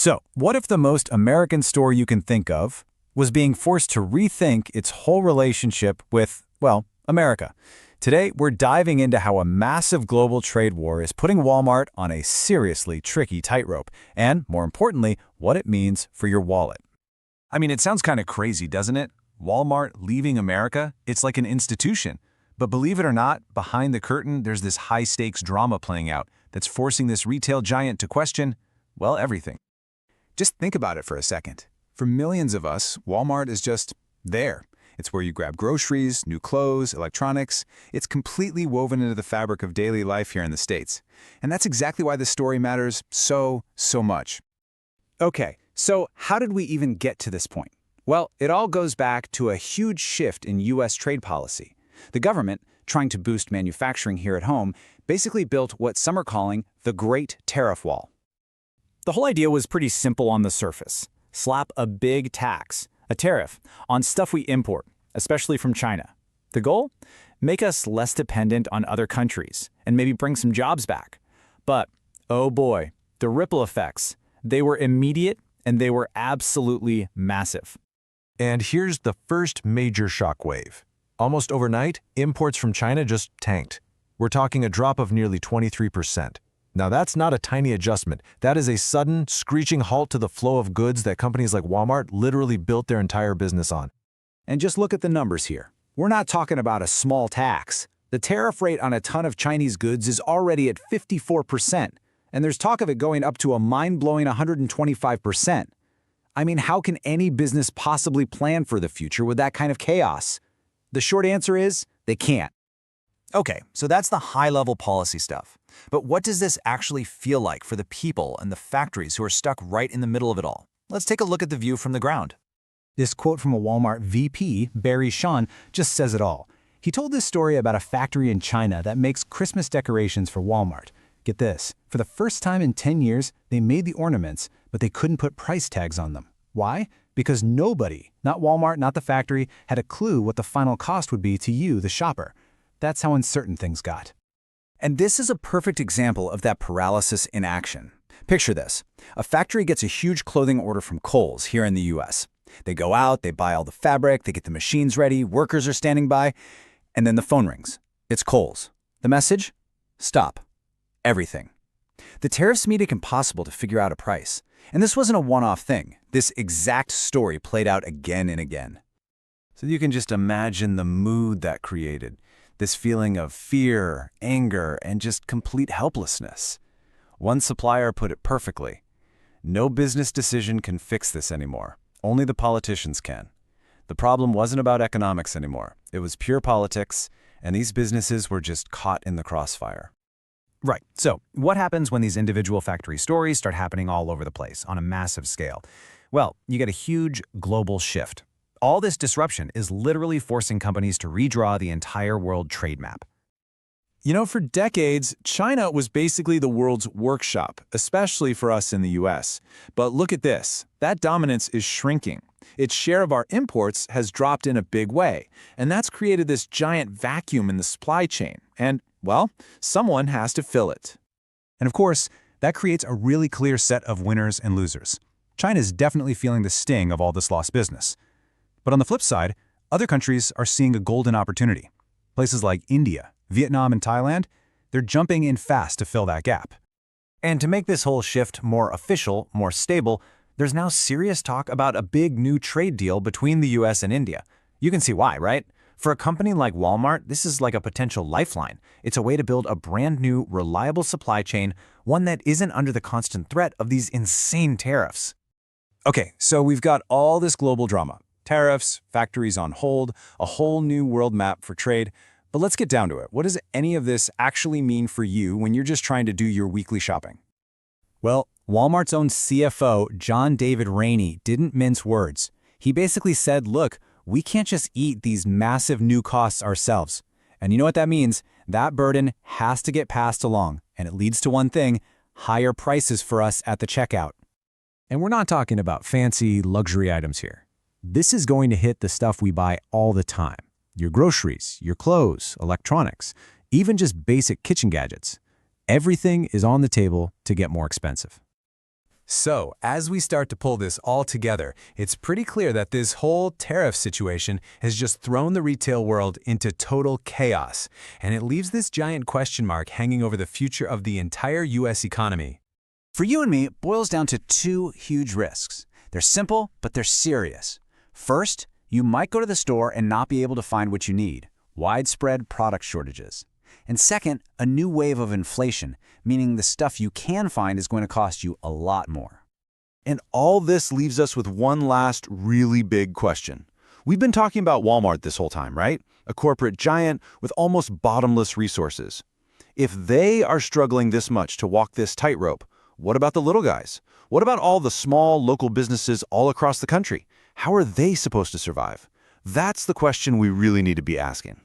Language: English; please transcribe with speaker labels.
Speaker 1: So, what if the most American store you can think of was being forced to rethink its whole relationship with, well, America? Today, we're diving into how a massive global trade war is putting Walmart on a seriously tricky tightrope, and, more importantly, what it means for your wallet.
Speaker 2: I mean, it sounds kind of crazy, doesn't it? Walmart leaving America? It's like an institution. But believe it or not, behind the curtain, there's this high-stakes drama playing out that's forcing this retail giant to question, well, everything. Just think about it for a second. For millions of us, Walmart is just there. It's where you grab groceries, new clothes, electronics. It's completely woven into the fabric of daily life here in the States. And that's exactly why this story matters so much.
Speaker 1: Okay, so how did we even get to this point? Well, it all goes back to a huge shift in U.S. trade policy. The government, trying to boost manufacturing here at home, basically built what some are calling the Great Tariff Wall. The whole idea was pretty simple on the surface. Slap a big tax, a tariff, on stuff we import, especially from China. The goal? Make us less dependent on other countries, and maybe bring some jobs back. But, oh boy, the ripple effects, they were immediate and they were absolutely massive.
Speaker 3: And here's the first major shockwave. Almost overnight, imports from China just tanked. We're talking a drop of nearly 23%. Now that's not a tiny adjustment. That is a sudden, screeching halt to the flow of goods that companies like Walmart literally built their entire business on.
Speaker 1: And just look at the numbers here. We're not talking about a small tax. The tariff rate on a ton of Chinese goods is already at 54%, and there's talk of it going up to a mind-blowing 125%. I mean, how can any business possibly plan for the future with that kind of chaos? The short answer is, they can't.
Speaker 2: Okay, so that's the high-level policy stuff. But what does this actually feel like for the people and the factories who are stuck right in the middle of it all? Let's take a look at the view from the ground.
Speaker 1: This quote from a Walmart VP, Barry Sean, just says it all. He told this story about a factory in China that makes Christmas decorations for Walmart. Get this, for the first time in 10 years, they made the ornaments, but they couldn't put price tags on them. Why? Because nobody, not Walmart, not the factory, had a clue what the final cost would be to you, the shopper. That's how uncertain things got. And this is a perfect example of that paralysis in action. Picture this. A factory gets a huge clothing order from Kohl's here in the US. They go out, they buy all the fabric, they get the machines ready, workers are standing by, and then the phone rings. It's Kohl's. The message? Stop. Everything. The tariffs made it impossible to figure out a price. And this wasn't a one-off thing. This exact story played out again and again.
Speaker 2: So you can just imagine the mood that created. This feeling of fear, anger, and just complete helplessness. One supplier put it perfectly. No business decision can fix this anymore. Only the politicians can. The problem wasn't about economics anymore. It was pure politics, and these businesses were just caught in the crossfire.
Speaker 1: Right. So, what happens when these individual factory stories start happening all over the place on a massive scale? Well, you get a huge global shift. All this disruption is literally forcing companies to redraw the entire world trade map.
Speaker 4: You know, for decades, China was basically the world's workshop, especially for us in the US. But look at this. That dominance is shrinking. Its share of our imports has dropped in a big way, and that's created this giant vacuum in the supply chain. And, well, someone has to fill it.
Speaker 1: And of course, that creates a really clear set of winners and losers. China is definitely feeling the sting of all this lost business. But on the flip side, other countries are seeing a golden opportunity. Places like India, Vietnam, and Thailand, they're jumping in fast to fill that gap. And to make this whole shift more official, more stable, there's now serious talk about a big new trade deal between the US and India. You can see why, right? For a company like Walmart, this is like a potential lifeline. It's a way to build a brand new, reliable supply chain, one that isn't under the constant threat of these insane tariffs. Okay, so we've got all this global drama. Tariffs, factories on hold, a whole new world map for trade. But let's get down to it. What does any of this actually mean for you when you're just trying to do your weekly shopping? Well, Walmart's own CFO, John David Rainey, didn't mince words. He basically said, look, we can't just eat these massive new costs ourselves. And you know what that means? That burden has to get passed along, and it leads to one thing, higher prices for us at the checkout. And we're not talking about fancy luxury items here. This is going to hit the stuff we buy all the time. Your groceries, your clothes, electronics, even just basic kitchen gadgets. Everything is on the table to get more expensive. So, as we start to pull this all together, it's pretty clear that this whole tariff situation has just thrown the retail world into total chaos, and it leaves this giant question mark hanging over the future of the entire U.S. economy.
Speaker 5: For you and me, it boils down to two huge risks. They're simple, but they're serious. First, you might go to the store and not be able to find what you need, widespread product shortages. And second, a new wave of inflation, meaning the stuff you can find is going to cost you a lot more.
Speaker 4: And all this leaves us with one last really big question. We've been talking about Walmart this whole time, right? A corporate giant with almost bottomless resources. If they are struggling this much to walk this tightrope, what about the little guys? What about all the small local businesses all across the country? How are they supposed to survive? That's the question we really need to be asking.